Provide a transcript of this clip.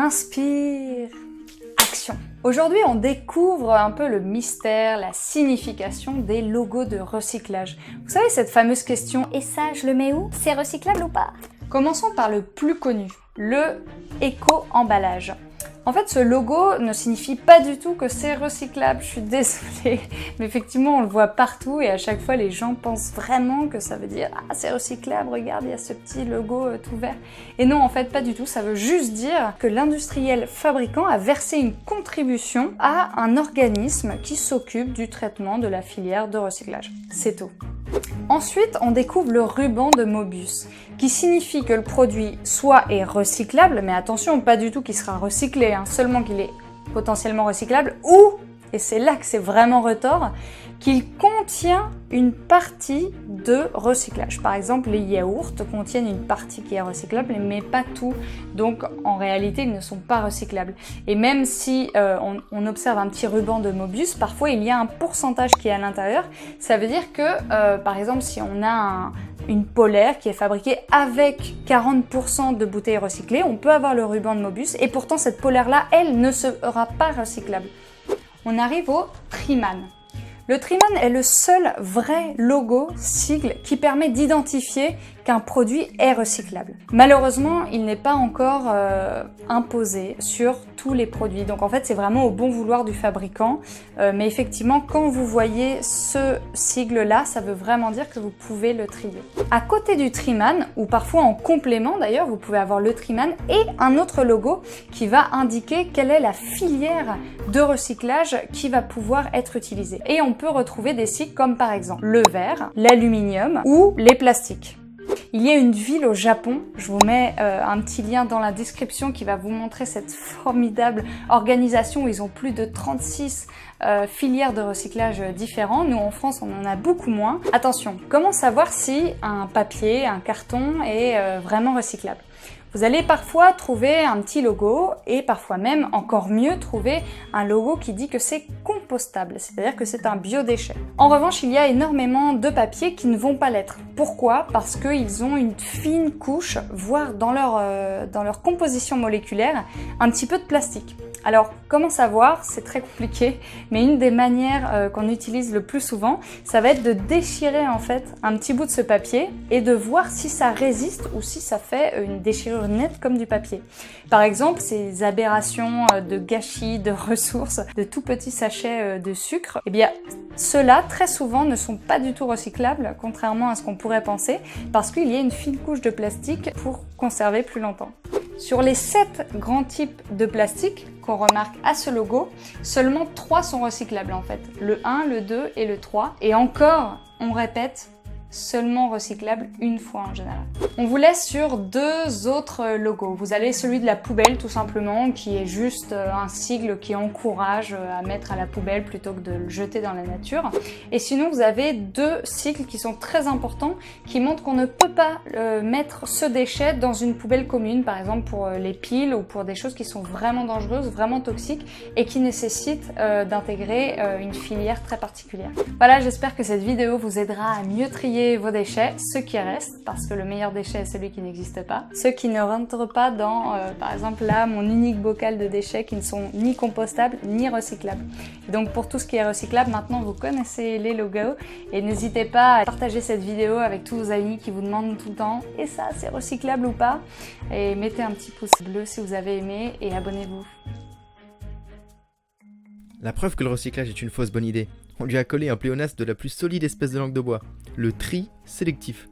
inspire, action. Aujourd'hui, on découvre un peu le mystère, la signification des logos de recyclage. Vous savez, cette fameuse question « Et ça, je le mets où? C'est recyclable ou pas ?» Commençons par le plus connu, le éco-emballage. En fait, ce logo ne signifie pas du tout que c'est recyclable, je suis désolée, mais effectivement on le voit partout et à chaque fois les gens pensent vraiment que ça veut dire « Ah, c'est recyclable, regarde, il y a ce petit logo tout vert ». Et non, en fait, pas du tout, ça veut juste dire que l'industriel fabricant a versé une contribution à un organisme qui s'occupe du traitement de la filière de recyclage. C'est tout. Ensuite, on découvre le ruban de Mobius, qui signifie que le produit soit est recyclable, mais attention, pas du tout qu'il sera recyclé, seulement qu'il est potentiellement recyclable, ou, et c'est là que c'est vraiment retors, qu'il contient une partie de recyclage. Par exemple, les yaourts contiennent une partie qui est recyclable, mais pas tout. Donc, en réalité, ils ne sont pas recyclables. Et même si on observe un petit ruban de Mobius, parfois, il y a un pourcentage qui est à l'intérieur. Ça veut dire que, par exemple, si on a une polaire qui est fabriquée avec 40% de bouteilles recyclées, on peut avoir le ruban de Mobius, et pourtant, cette polaire-là, elle, ne sera pas recyclable. On arrive au Triman. Le Triman est le seul vrai logo, sigle, qui permet d'identifier qu'un produit est recyclable. Malheureusement, il n'est pas encore imposé sur tous les produits. Donc en fait, c'est vraiment au bon vouloir du fabricant. Mais effectivement, quand vous voyez ce sigle-là, ça veut vraiment dire que vous pouvez le trier. À côté du Triman, ou parfois en complément d'ailleurs, vous pouvez avoir le Triman et un autre logo qui va indiquer quelle est la filière de recyclage qui va pouvoir être utilisée. Et on peut retrouver des cycles comme par exemple le verre, l'aluminium ou les plastiques. Il y a une ville au Japon, je vous mets un petit lien dans la description qui va vous montrer cette formidable organisation où ils ont plus de 36 filières de recyclage différents. Nous en France on en a beaucoup moins. Attention, comment savoir si un papier, un carton est vraiment recyclable ? Vous allez parfois trouver un petit logo et parfois même, encore mieux, trouver un logo qui dit que c'est compostable, c'est-à-dire que c'est un biodéchet. En revanche, il y a énormément de papiers qui ne vont pas l'être. Pourquoi? Parce qu'ils ont une fine couche, voire dans leur composition moléculaire, un petit peu de plastique. Alors, comment savoir? C'est très compliqué, mais une des manières qu'on utilise le plus souvent, ça va être de déchirer en fait un petit bout de ce papier et de voir si ça résiste ou si ça fait une déchirure nette comme du papier. Par exemple, ces aberrations de gâchis, de ressources, de tout petits sachets de sucre, eh bien, ceux-là, très souvent, ne sont pas du tout recyclables, contrairement à ce qu'on pourrait penser, parce qu'il y a une fine couche de plastique pour conserver plus longtemps. Sur les 7 grands types de plastique qu'on remarque à ce logo, seulement 3 sont recyclables en fait. Le 1, le 2 et le 3. Et encore, on répète, seulement recyclable une fois en général. On vous laisse sur 2 autres logos. Vous avez celui de la poubelle tout simplement, qui est juste un sigle qui encourage à mettre à la poubelle plutôt que de le jeter dans la nature. Et sinon, vous avez 2 sigles qui sont très importants, qui montrent qu'on ne peut pas mettre ce déchet dans une poubelle commune, par exemple pour les piles ou pour des choses qui sont vraiment dangereuses, vraiment toxiques et qui nécessitent d'intégrer une filière très particulière. Voilà, j'espère que cette vidéo vous aidera à mieux trier vos déchets, ceux qui restent, parce que le meilleur déchet est celui qui n'existe pas, ceux qui ne rentrent pas dans, par exemple là, mon unique bocal de déchets qui ne sont ni compostables ni recyclables. Et donc pour tout ce qui est recyclable, maintenant vous connaissez les logos et n'hésitez pas à partager cette vidéo avec tous vos amis qui vous demandent tout le temps « Et ça, c'est recyclable ou pas ?» Et mettez un petit pouce bleu si vous avez aimé et abonnez-vous. La preuve que le recyclage est une fausse bonne idée. On lui a collé un pléonasme de la plus solide espèce de langue de bois, le tri sélectif.